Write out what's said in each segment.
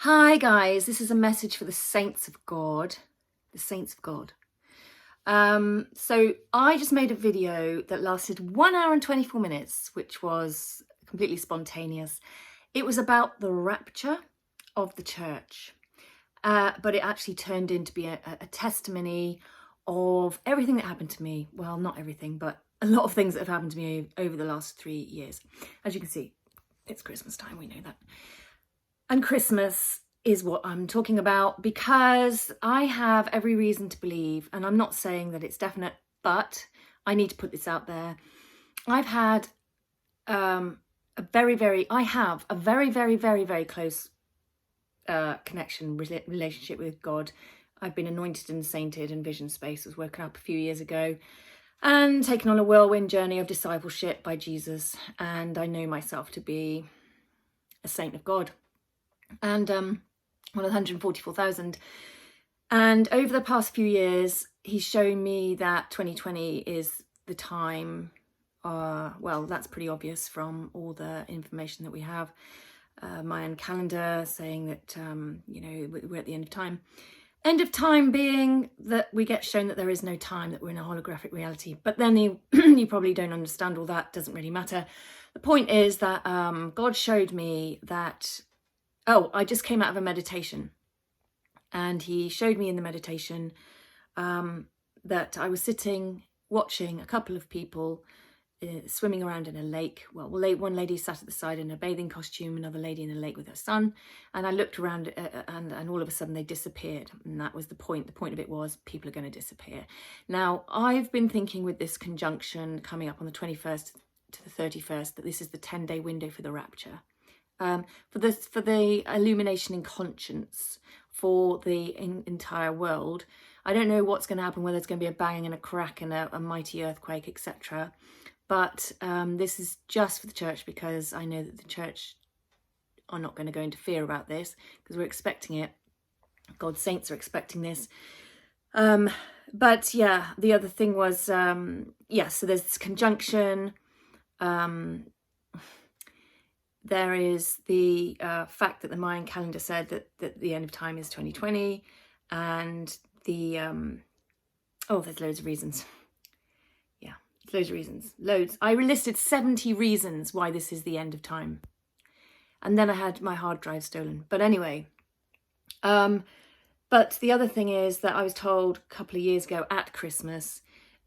Hi guys, this is a message for the saints of God. The saints of God. So I just made a video that lasted 1 hour and 24 minutes, which was completely spontaneous. It was about the rapture of the church, but it actually turned into be a testimony of everything that happened to me. Well, not everything, but a lot of things that have happened to me over the last 3 years. As you can see, it's Christmas time, we know that. And Christmas is what I'm talking about because I have every reason to believe, and I'm not saying that it's definite, but I need to put this out there. I've had a very, very close relationship with God. I've been anointed and sainted in Vision Space. I was woken up a few years ago and taken on a whirlwind journey of discipleship by Jesus. And I know myself to be a saint of God. And one of 144,000. And over the past few years, he's shown me that 2020 is the time. Well, that's pretty obvious from all the information that we have. Mayan calendar saying that, we're at the end of time. End of time being that we get shown that there is no time, that we're in a holographic reality. But then you probably don't understand all that, doesn't really matter. The point is that God showed me that I just came out of a meditation, and he showed me in the meditation that I was sitting watching a couple of people swimming around in a lake. Well, one lady sat at the side in a bathing costume, another lady in a lake with her son, and I looked around and all of a sudden they disappeared. And that was the point. The point of it was people are going to disappear. Now, I've been thinking with this conjunction coming up on the 21st to the 31st that this is the 10-day window for the rapture. For the illumination in conscience for the entire world. I don't know what's going to happen, whether it's going to be a bang and a crack and a mighty earthquake, etc. But this is just for the church, because I know that the church are not going to go into fear about this, because we're expecting it. God's saints are expecting this. But yeah, the other thing was, so there's this conjunction. There is the fact that the Mayan calendar said that the end of time is 2020, and the there's loads of reasons. Yeah, loads of reasons, loads. I listed 70 reasons why this is the end of time, and then I had my hard drive stolen. But anyway, but the other thing is that I was told a couple of years ago at Christmas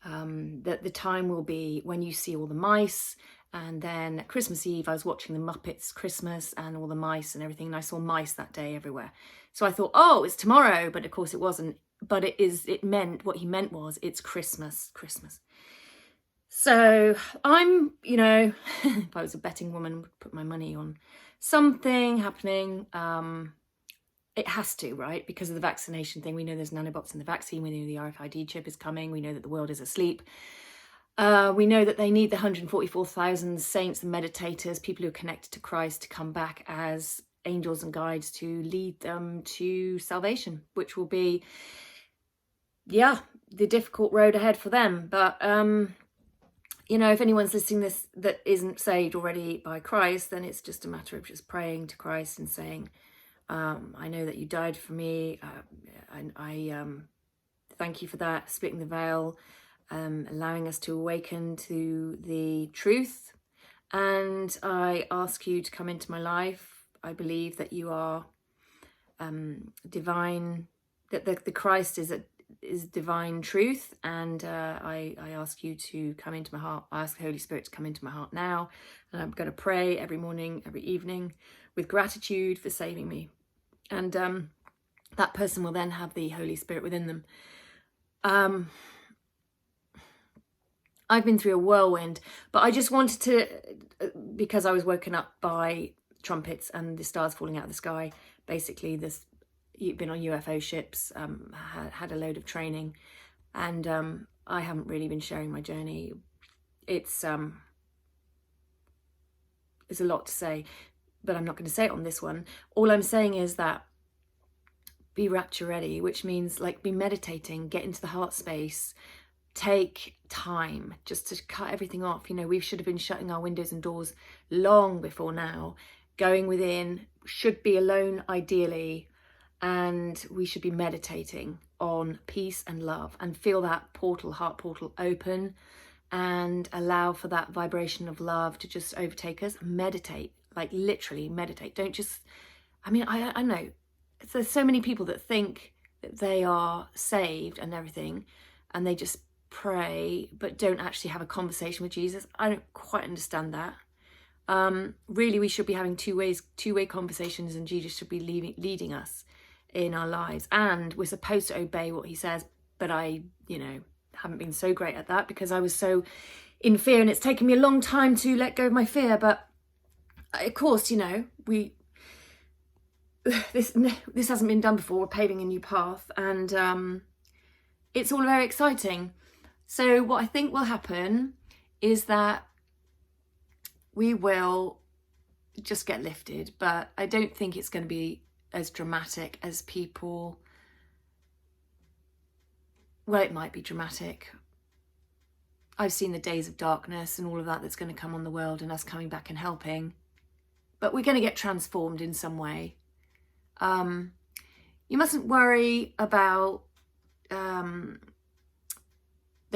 that the time will be when you see all the mice. And then Christmas Eve, I was watching the Muppets Christmas and all the mice and everything. And I saw mice that day everywhere. So I thought, it's tomorrow. But of course it wasn't. But it meant, what he meant was, it's Christmas. So I'm, if I was a betting woman, I would put my money on something happening. It has to, right? Because of the vaccination thing. We know there's nanobots in the vaccine. We know the RFID chip is coming. We know that the world is asleep. We know that they need the 144,000 saints and meditators, people who are connected to Christ, to come back as angels and guides to lead them to salvation, which will be, the difficult road ahead for them. But, if anyone's listening this that isn't saved already by Christ, then it's just a matter of just praying to Christ and saying, I know that you died for me. I thank you for that, splitting the veil. Allowing us to awaken to the truth. And I ask you to come into my life. I believe that you are divine, that the Christ is divine truth. And I ask you to come into my heart. I ask the Holy Spirit to come into my heart now. And I'm going to pray every morning, every evening, with gratitude for saving me. And that person will then have the Holy Spirit within them. I've been through a whirlwind, but I just wanted to, because I was woken up by trumpets and the stars falling out of the sky. Basically, you've been on UFO ships, had a load of training, and I haven't really been sharing my journey. It's a lot to say, but I'm not going to say it on this one. All I'm saying is that be rapture ready, which means be meditating, get into the heart space. Take time just to cut everything off. We should have been shutting our windows and doors long before now, going within, should be alone ideally, and we should be meditating on peace and love and feel that portal, heart portal open, and allow for that vibration of love to just overtake us. Meditate, like literally meditate. Don't just, I mean, I know there's so many people that think that they are saved and everything, and they just pray but don't actually have a conversation with Jesus. I don't quite understand that. Really, we should be having two-way conversations, and Jesus should be leading us in our lives, and we're supposed to obey what he says. But I, haven't been so great at that because I was so in fear, and it's taken me a long time to let go of my fear. But of course, this hasn't been done before. We're paving a new path, and it's all very exciting. So what I think will happen is that we will just get lifted, but I don't think it's going to be as dramatic as people. Well, it might be dramatic. I've seen the days of darkness and all of that that's going to come on the world, and us coming back and helping. But we're going to get transformed in some way. You mustn't worry about that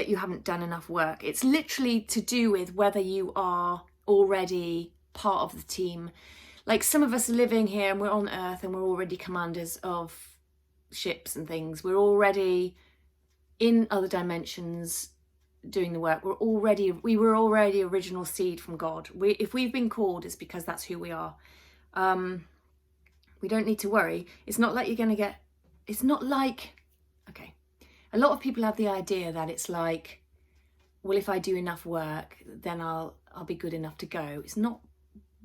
you haven't done enough work. It's literally to do with whether you are already part of the team. Like, some of us are living here and we're on Earth and we're already commanders of ships and things. We're already in other dimensions doing the work. We were already original seed from God. If we've been called, it's because that's who we are. We don't need to worry. It's not like you're going to get, it's not like, okay, a lot of people have the idea that it's like, well, if I do enough work, then I'll be good enough to go. It's not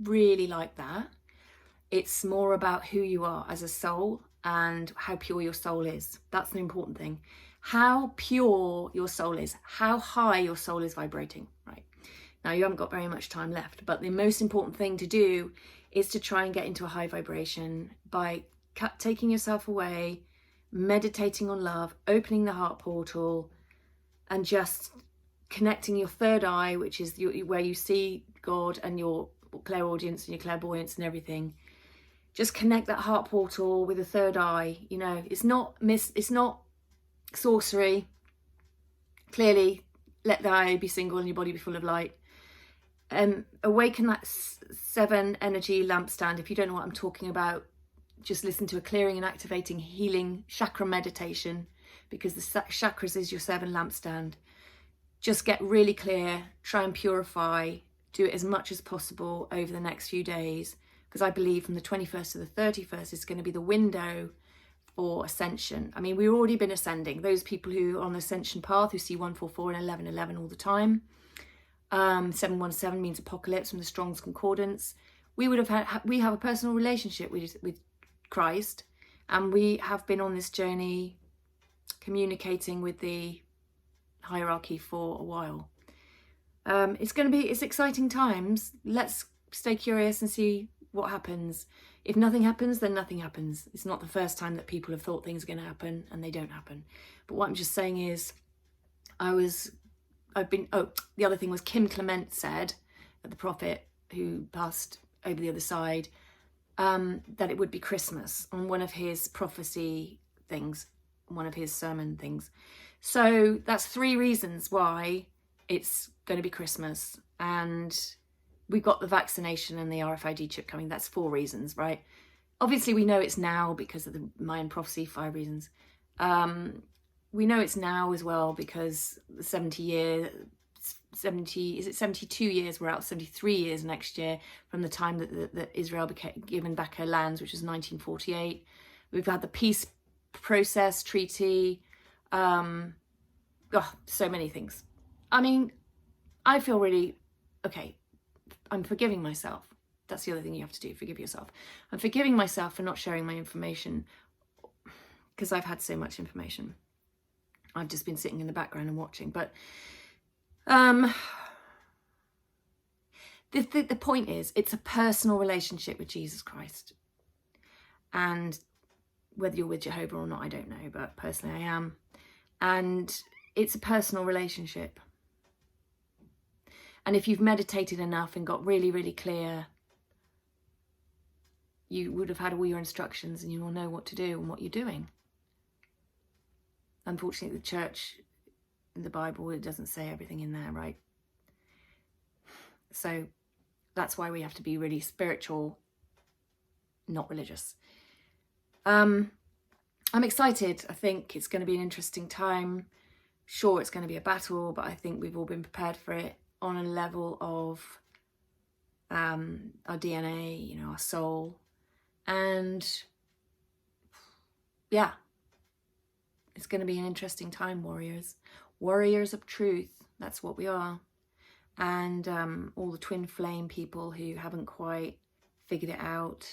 really like that. It's more about who you are as a soul and how pure your soul is. That's the important thing. How pure your soul is, how high your soul is vibrating, right? Now, you haven't got very much time left, but the most important thing to do is to try and get into a high vibration by taking yourself away, meditating on love, opening the heart portal, and just connecting your third eye, which is where you see God, and your clairaudience and your clairvoyance and everything. Just connect that heart portal with the third eye. It's not sorcery. Clearly, let the eye be single and your body be full of light. Awaken that 7 energy lampstand. If you don't know what I'm talking about, just listen to a clearing and activating healing chakra meditation, because the chakras is your 7 lampstand. Just get really clear, try and purify, do it as much as possible over the next few days, because I believe from the 21st to the 31st is going to be the window for ascension. I mean, we've already been ascending. Those people who are on the ascension path, who see 144 and 1111 all the time. 717 means apocalypse from the Strong's Concordance. We have a personal relationship with Christ, and we have been on this journey communicating with the hierarchy for a while. It's exciting times. Let's stay curious and see what happens. If nothing happens, then nothing happens. It's not the first time that people have thought things are going to happen and they don't happen. But what I'm just saying is, the other thing was, Kim Clement said, the prophet who passed over the other side, that it would be Christmas on one of his prophecy things, one of his sermon things. So that's 3 reasons why it's going to be Christmas. And we've got the vaccination and the RFID chip coming. That's 4 reasons, right? Obviously, we know it's now because of the Mayan prophecy, 5 reasons. We know it's now as well because the 72 years, we're out 73 years next year from the time that Israel became given back her lands, which was 1948. We've had the peace process treaty, so many things. I mean, I feel really, okay, I'm forgiving myself. That's the other thing you have to do, forgive yourself. I'm forgiving myself for not sharing my information because I've had so much information. I've just been sitting in the background and watching. But the point is, it's a personal relationship with Jesus Christ. And whether you're with Jehovah or not, I don't know, but personally I am. And it's a personal relationship. And if you've meditated enough and got really, really clear, you would have had all your instructions and you will know what to do and what you're doing. Unfortunately, the church in the Bible, it doesn't say everything in there, right? So that's why we have to be really spiritual, not religious. I'm excited. I think it's going to be an interesting time. Sure, it's going to be a battle, but I think we've all been prepared for it on a level of our DNA, you know, our soul. And yeah, it's going to be an interesting time, warriors. Warriors of truth, that's what we are. And all the twin flame people who haven't quite figured it out.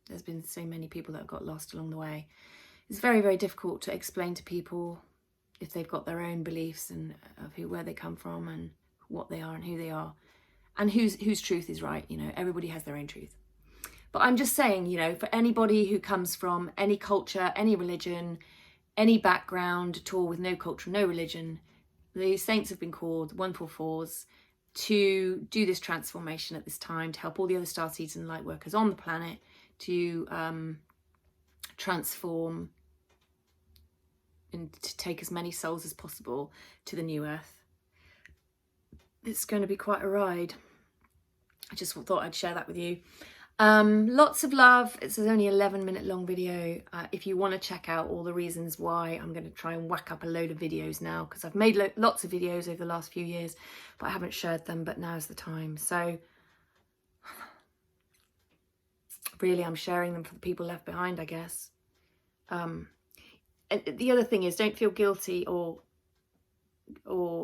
There's been so many people that have got lost along the way. It's very, very difficult to explain to people if they've got their own beliefs and of where they come from and what they are and who they are and whose truth is right. You know, everybody has their own truth. But I'm just saying, you know, for anybody who comes from any culture, any religion, any background at all with no culture, no religion, the saints have been called, the 144s, to do this transformation at this time, to help all the other starseeds and light workers on the planet to transform and to take as many souls as possible to the new earth. It's going to be quite a ride. I just thought I'd share that with you. Lots of love. It's only an 11-minute long video. If you want to check out all the reasons why, I'm going to try and whack up a load of videos now, because I've made lots of videos over the last few years, but I haven't shared them, but now's the time. So really, I'm sharing them for the people left behind, I guess. And the other thing is, don't feel guilty or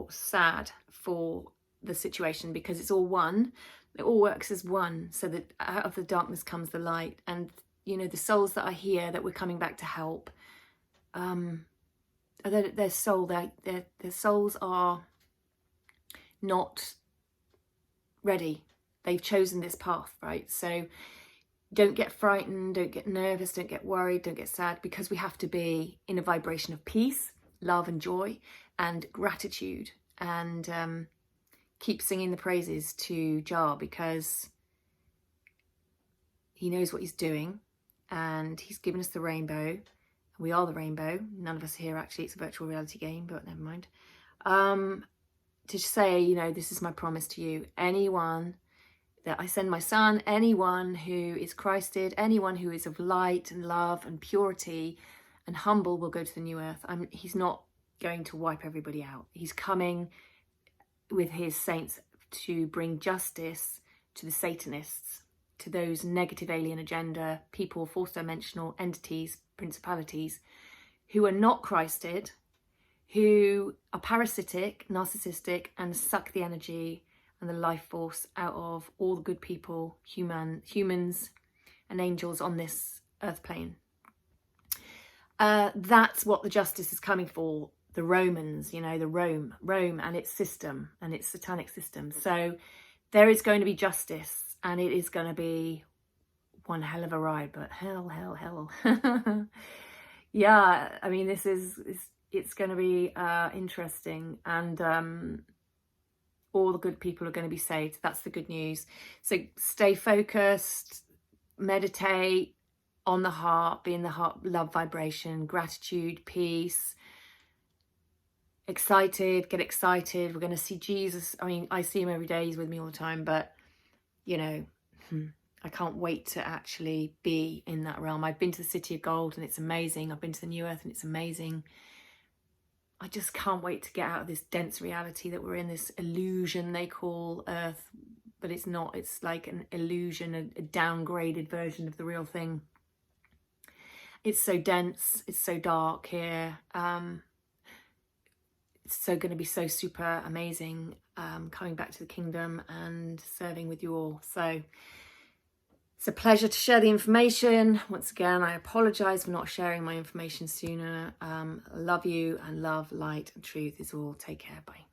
sad for the situation, because it's all one. It all works as one, so that out of the darkness comes the light. And, you know, the souls that are here that we're coming back to help, their souls are not ready. They've chosen this path, right? So don't get frightened, don't get nervous, don't get worried, don't get sad, because we have to be in a vibration of peace, love and joy and gratitude, and keep singing the praises to Jah, because he knows what he's doing and he's given us the rainbow. We are the rainbow. None of us here, actually. It's a virtual reality game, but never mind. To say, you know, this is my promise to you. Anyone that I send my son, anyone who is Christed, anyone who is of light and love and purity and humble will go to the new earth. He's not going to wipe everybody out. He's coming with his saints to bring justice to the Satanists, to those negative alien agenda people, fourth dimensional entities, principalities, who are not Christed, who are parasitic, narcissistic, and suck the energy and the life force out of all the good people, humans and angels on this earth plane. That's what the justice is coming for. The Romans, you know, the Rome and its system and its satanic system. So there is going to be justice, and it is going to be one hell of a ride, but hell. Yeah, I mean, it's going to be interesting, and all the good people are going to be saved. That's the good news. So stay focused, meditate on the heart, be in the heart, love vibration, gratitude, peace. Excited, get excited. We're going to see Jesus. I mean, I see him every day. He's with me all the time. But, you know, I can't wait to actually be in that realm. I've been to the City of Gold and it's amazing. I've been to the New Earth and it's amazing. I just can't wait to get out of this dense reality that we're in, this illusion they call Earth. But it's not. It's like an illusion, a downgraded version of the real thing. It's so dense. It's so dark here. It's so going to be so super amazing, coming back to the kingdom and serving with you all. So it's a pleasure to share the information. Once again, I apologise for not sharing my information sooner. Love you, and love, light and truth is all. Take care. Bye.